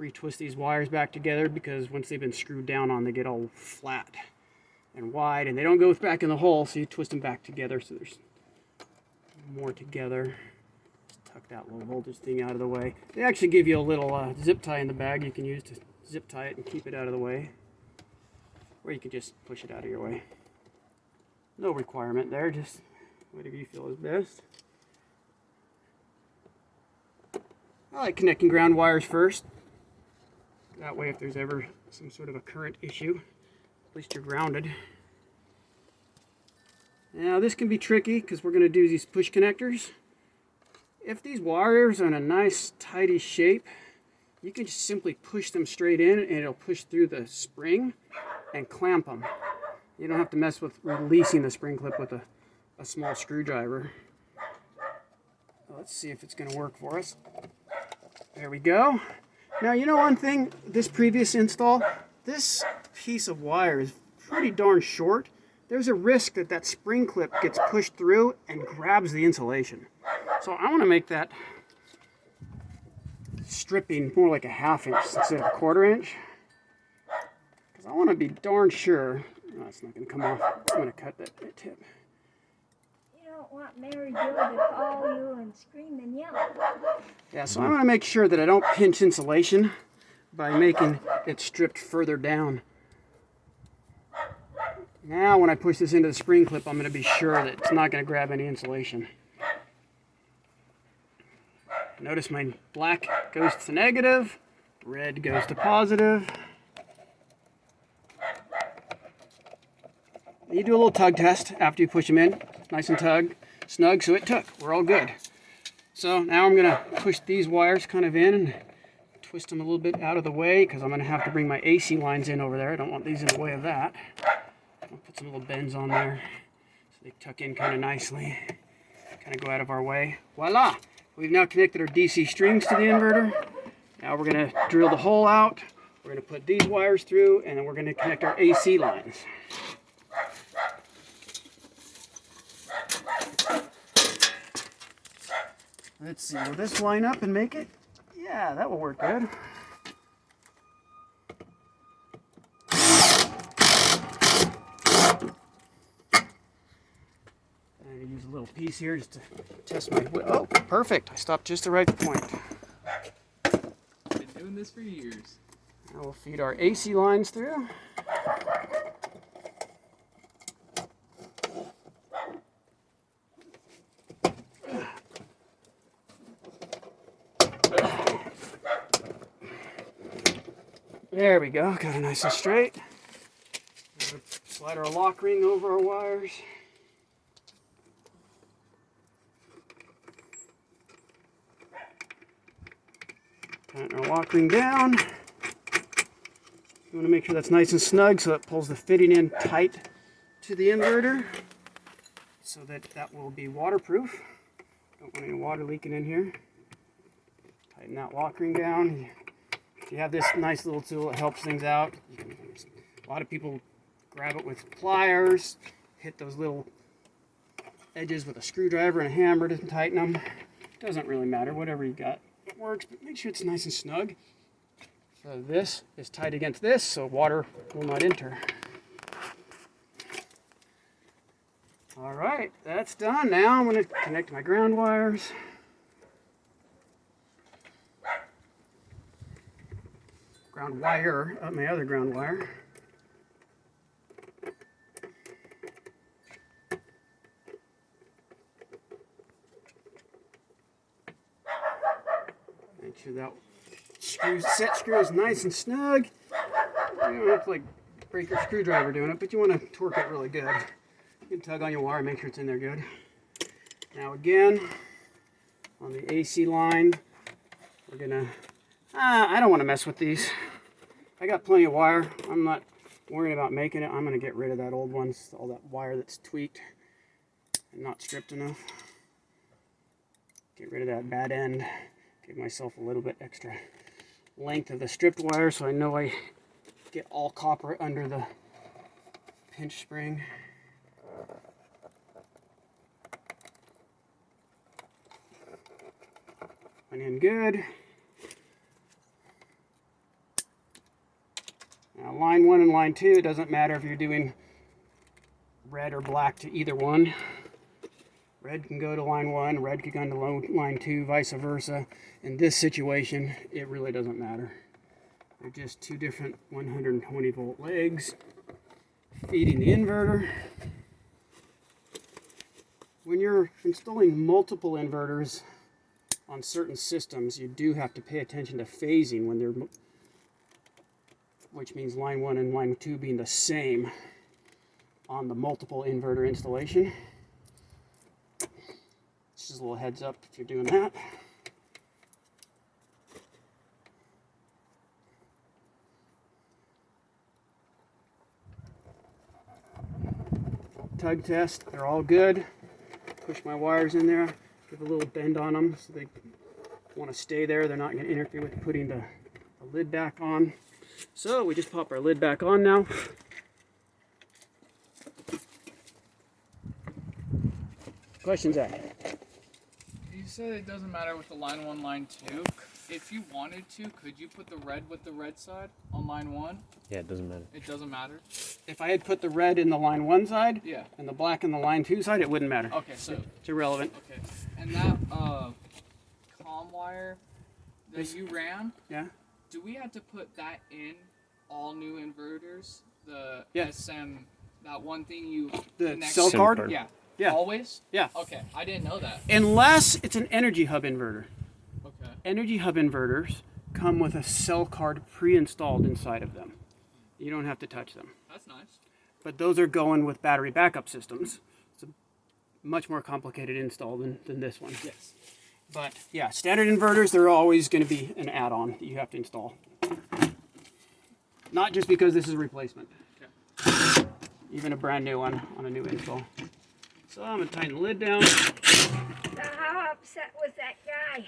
retwist these wires back together, because once they've been screwed down on, they get all flat and wide, and they don't go back in the hole, so you twist them back together so there's more together. Just tuck that low voltage thing out of the way. They actually give you a little zip tie in the bag you can use to zip tie it and keep it out of the way, or you can just push it out of your way. No requirement there, just whatever you feel is best. I like connecting ground wires first. That way, if there's ever some sort of a current issue, at least you're grounded. Now this can be tricky because we're going to do these push connectors. If these wires are in a nice tidy shape, you can just simply push them straight in and it'll push through the spring and clamp them. You don't have to mess with releasing the spring clip with a small screwdriver. Let's see if it's going to work for us. There we go. Now, you know one thing, this previous install, this piece of wire is pretty darn short. There's a risk that that spring clip gets pushed through and grabs the insulation. So I want to make that stripping more like a 1/2 inch instead of a 1/4 inch. Because I want to be darn sure. No, it's not going to come off. I'm going to cut that tip. You don't want Mary Jo to call you and scream and yell. Yeah, so I want to make sure that I don't pinch insulation by making it stripped further down. Now when I push this into the spring clip, I'm going to be sure that it's not going to grab any insulation. Notice my black goes to negative, red goes to positive. You do a little tug test after you push them in. Nice and snug, so it took. We're all good. So now I'm going to push these wires kind of in and twist them a little bit out of the way, because I'm going to have to bring my AC lines in over there. I don't want these in the way of that. I'll put some little bends on there so they tuck in kind of nicely. Kind of go out of our way. Voila! We've now connected our DC strings to the inverter. Now we're going to drill the hole out. We're going to put these wires through, and then we're going to connect our AC lines. Let's see, will this line up and make it? Yeah, that will work good. I'm going to use a little piece here just to test my... Oh, perfect. I stopped just the right point. Been doing this for years. Now we'll feed our AC lines through. There we go, got it nice and straight. Slide our lock ring over our wires. Tighten our lock ring down. You want to make sure that's nice and snug so it pulls the fitting in tight to the inverter so that that will be waterproof. Don't want any water leaking in here. Tighten that lock ring down. You have this nice little tool that helps things out. A lot of people grab it with pliers, hit those little edges with a screwdriver and a hammer to tighten them. Doesn't really matter, whatever you got. It works, but make sure it's nice and snug. So this is tight against this, so water will not enter. All right, that's done. Now I'm going to connect my ground wires. Ground wire, my other ground wire. Make sure that set screw is nice and snug. You don't have to like break your screwdriver doing it, but you want to torque it really good. You can tug on your wire, make sure it's in there good. Now again, on the AC line, we're gonna, I don't want to mess with these. I got plenty of wire. I'm not worrying about making it. I'm gonna get rid of that old one, all that wire that's tweaked and not stripped enough. Get rid of that bad end. Give myself a little bit extra length of the stripped wire so I know I get all copper under the pinch spring. Went in good. Now, line 1 and line 2, it doesn't matter if you're doing red or black to either one. Red can go to line 1, red can go to line 2, vice versa. In this situation, it really doesn't matter. They're just two different 120 volt legs feeding the inverter. When you're installing multiple inverters on certain systems, you do have to pay attention to phasing when they're, which means line 1 and line 2 being the same on the multiple inverter installation. Just a little heads up if you're doing that. Tug test, they're all good. Push my wires in there, give a little bend on them so they want to stay there. They're not going to interfere with putting the lid back on. So we just pop our lid back on now. Questions, Zach? You said it doesn't matter with the line 1, line 2. If you wanted to, could you put the red with the red side on line 1? Yeah, it doesn't matter. It doesn't matter? If I had put the red in the line 1 side, Yeah. and the black in the line 2 side, it wouldn't matter. Okay, so... It's irrelevant. Okay. And that, comm wire that you ran, Yeah? do we have to put that in all new inverters? The Yeah. SM, that one thing you The connect... cell SIM card? card. Yeah. Yeah. Always? Yeah. Okay, I didn't know that. Unless it's an Energy Hub inverter. Okay. Energy Hub inverters come with a cell card pre-installed inside of them. You don't have to touch them. That's nice. But those are going with battery backup systems. It's a much more complicated install than this one. Yes. But yeah, standard inverters, they're always going to be an add-on that you have to install. Not just because this is a replacement. Okay. Even a brand new one on a new install. So I'm going to tighten the lid down. So how upset was that guy?